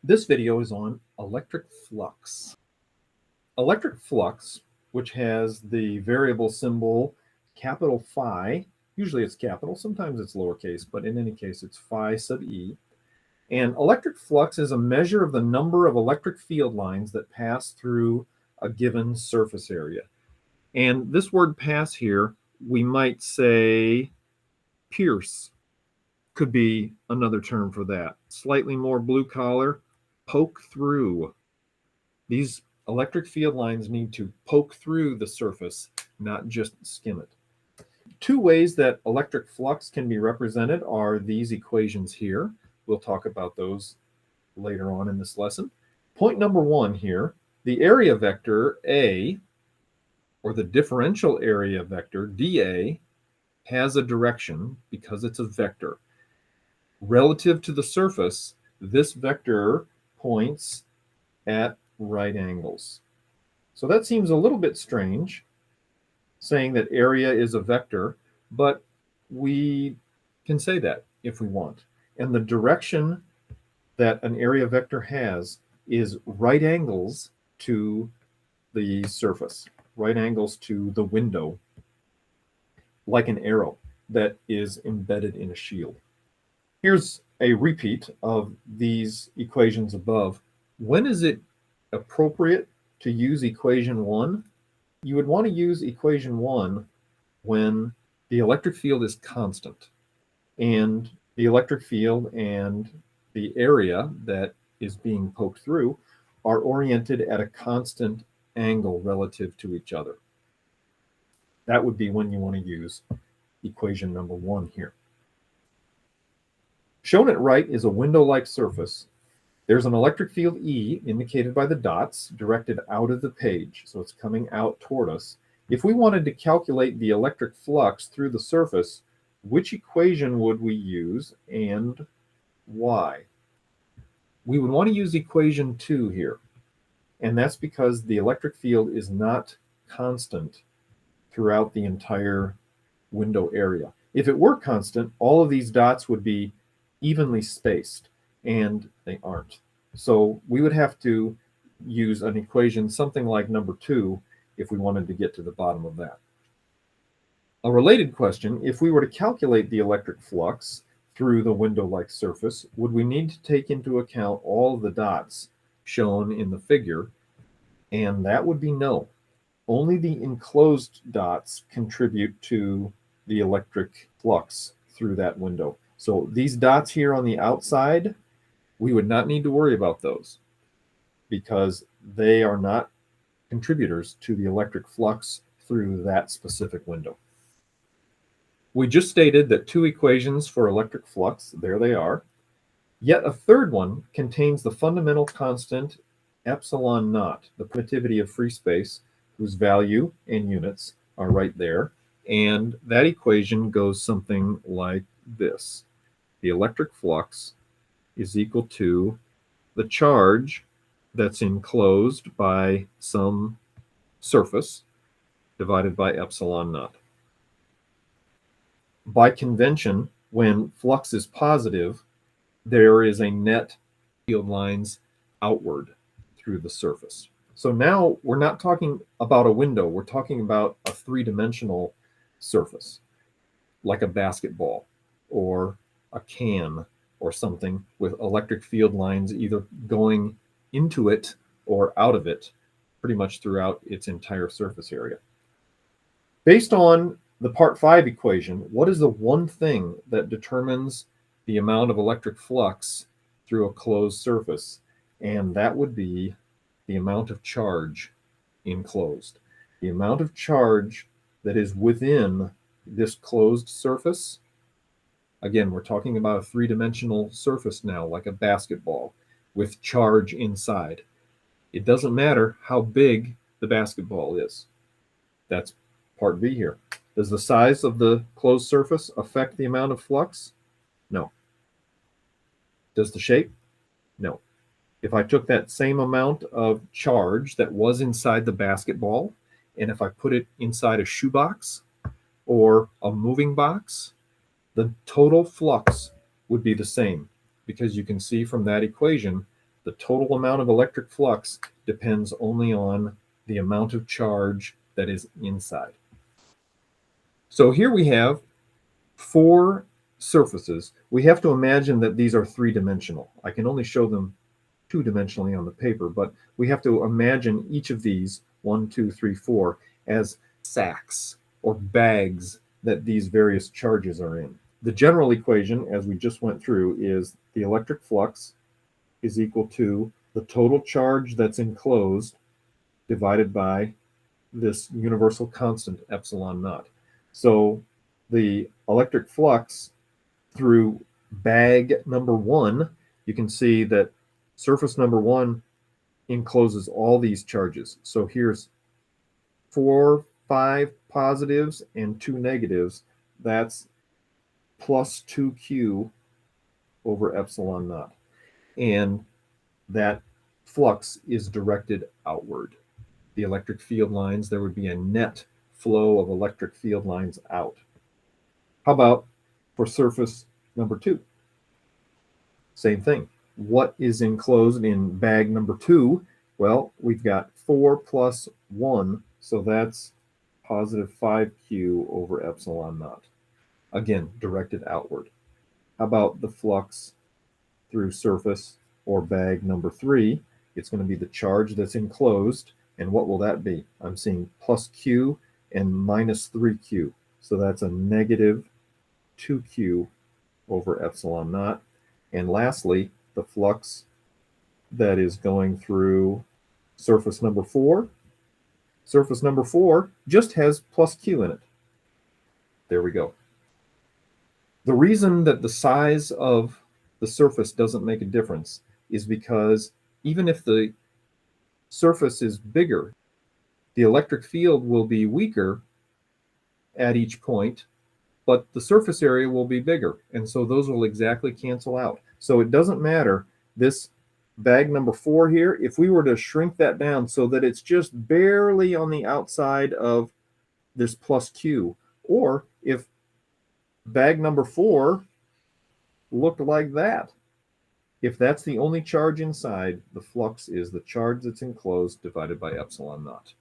This video is on electric flux. Electric flux, which has the variable symbol capital phi, usually it's capital, sometimes it's lowercase, but in any case it's phi sub e. And electric flux is a measure of the number of electric field lines that pass through a given surface area. And this word pass here, we might say pierce, could be another term for that. Slightly more blue collar, poke through. These electric field lines need to poke through the surface, not just skim it. Two ways that electric flux can be represented are these equations here. We'll talk about those later on in this lesson. Point number one here, the area vector A, or the differential area vector dA, has a direction because it's a vector. Relative to the surface, this vector points at right angles. So that seems a little bit strange, saying that area is a vector, but we can say that if we want. And the direction that an area vector has is right angles to the surface, right angles to the window, like an arrow that is embedded in a shield. Here's a repeat of these equations above. When is it appropriate to use equation 1? You would want to use equation 1 when the electric field is constant and the electric field and the area that is being poked through are oriented at a constant angle relative to each other. That would be when you want to use equation number 1 here. Shown at right is a window-like surface. There's an electric field E indicated by the dots directed out of the page, so it's coming out toward us. If we wanted to calculate the electric flux through the surface, which equation would we use and why? We would want to use equation 2 here, and that's because the electric field is not constant throughout the entire window area. If it were constant, all of these dots would be evenly spaced, and they aren't. So we would have to use an equation something like number 2 if we wanted to get to the bottom of that. A related question, if we were to calculate the electric flux through the window-like surface, would we need to take into account all of the dots shown in the figure? And that would be no. Only the enclosed dots contribute to the electric flux through that window. So these dots here on the outside, we would not need to worry about those because they are not contributors to the electric flux through that specific window. We just stated that 2 equations for electric flux, there they are. Yet a third one contains the fundamental constant epsilon naught, the permittivity of free space, whose value in units are right there. And that equation goes something like this. The electric flux is equal to the charge that's enclosed by some surface divided by epsilon naught. By convention, when flux is positive, there is a net field lines outward through the surface. So now we're not talking about a window, we're talking about a 3-dimensional surface, like a basketball or a can or something with electric field lines either going into it or out of it pretty much throughout its entire surface area. Based on the part 5 equation, what is the one thing that determines the amount of electric flux through a closed surface? And that would be the amount of charge enclosed. The amount of charge that is within this closed surface. Again, we're talking about a 3-dimensional surface now, like a basketball, with charge inside. It doesn't matter how big the basketball is. That's part B here. Does the size of the closed surface affect the amount of flux? No. Does the shape? No. If I took that same amount of charge that was inside the basketball, and if I put it inside a shoebox or a moving box, the total flux would be the same, because you can see from that equation The total amount of electric flux depends only on the amount of charge that is inside. So here we have 4 surfaces. We have to imagine that these are 3-dimensional. I can only show them 2-dimensionally on the paper, but we have to imagine each of these, 1, 2, 3, 4, as sacks or bags that these various charges are in. The general equation, as we just went through, is the electric flux is equal to the total charge that's enclosed divided by this universal constant epsilon naught. So the electric flux through bag number 1, you can see that surface number 1 encloses all these charges. So here's 4, 5 positives and 2 negatives. That's plus 2q over epsilon naught. And that flux is directed outward. The electric field lines, there would be a net flow of electric field lines out. How about for surface number 2? Same thing. What is enclosed in bag number 2? Well, we've got 4 plus 1, so that's positive 5q over epsilon naught. Again, directed outward. How about the flux through surface or bag number 3? It's going to be the charge that's enclosed. And what will that be? I'm seeing plus q and minus 3q. So that's a negative 2q over epsilon naught. And lastly, the flux that is going through surface number 4. Surface number 4 just has plus q in it. There we go. The reason that the size of the surface doesn't make a difference is because even if the surface is bigger, the electric field will be weaker at each point, but the surface area will be bigger. And so those will exactly cancel out. So it doesn't matter. This bag number 4 here, if we were to shrink that down so that it's just barely on the outside of this plus q, or if bag number 4 looked like that, if that's the only charge inside, the flux is the charge that's enclosed divided by epsilon naught.